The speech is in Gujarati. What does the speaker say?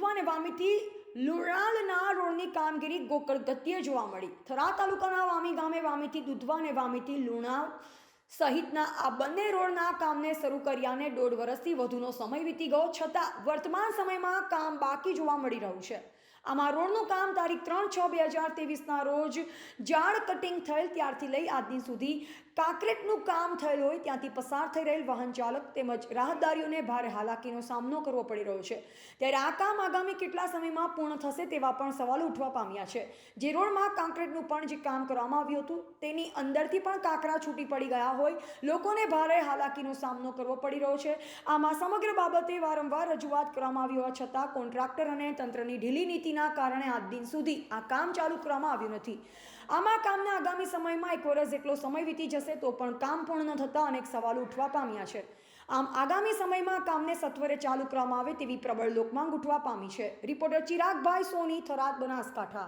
દુધવા અને વામીથી લુણાલના રોડની કામગીરી ગોકળ ગતિએ જોવા મળી. થરાદ તાલુકાના વામી ગામે વામીથી દુધવા અને વામીથી લુણાલ સહિતના આ બંને રોડના કામને શરૂ કર્યાને 1.5 વર્ષથી વધુનો સમય વીતી ગયો છતાં વર્તમાન સમયમાં કામ બાકી જોવા મળી રહ્યું છે. આમાં રોડનું કામ તારીખ 3/6/2023ના રોજ ઝાડ કટિંગ થયેલ ત્યારથી લઈ આજ દિન સુધી કાંકરેટનું કામ થયેલ હોય ત્યાંથી પસાર થઈ રહેલ વાહન ચાલક તેમજ રાહદારીઓને ભારે હાલાકીનો સામનો કરવો પડી રહ્યો છે. ત્યારે આ કામ આગામી કેટલા સમયમાં પૂર્ણ થશે તેવા પણ સવાલો ઉઠવા પામ્યા છે. જે રોડમાં કાંકરેટનું પણ જે કામ કરવામાં આવ્યું હતું તેની અંદરથી પણ કાંકરા છૂટી પડી ગયા હોય લોકોને ભારે હાલાકીનો સામનો કરવો પડી રહ્યો છે. આમાં સમગ્ર બાબતે વારંવાર રજૂઆત કરવામાં આવી હોવા છતાં કોન્ટ્રાક્ટર અને તંત્રની ઢીલી નીતિના કારણે આજ દિન સુધી આ કામ ચાલુ કરવામાં આવ્યું નથી. આમાં કામને આગામી સમયમાં 1 વર્ષ જેટલો સમય વીતી જશે તો પણ કામ પૂર્ણ ન થતાં અનેક સવાલો ઉઠવા પામ્યા છે. આમ આગામી સમયમાં કામને સત્વરે ચાલુ કરવામાં આવે તેવી પ્રબળ લોકમાંગ ઉઠવા પામી છે. રિપોર્ટર ચિરાગભાઈ સોની, થરાદ, બનાસકાંઠા.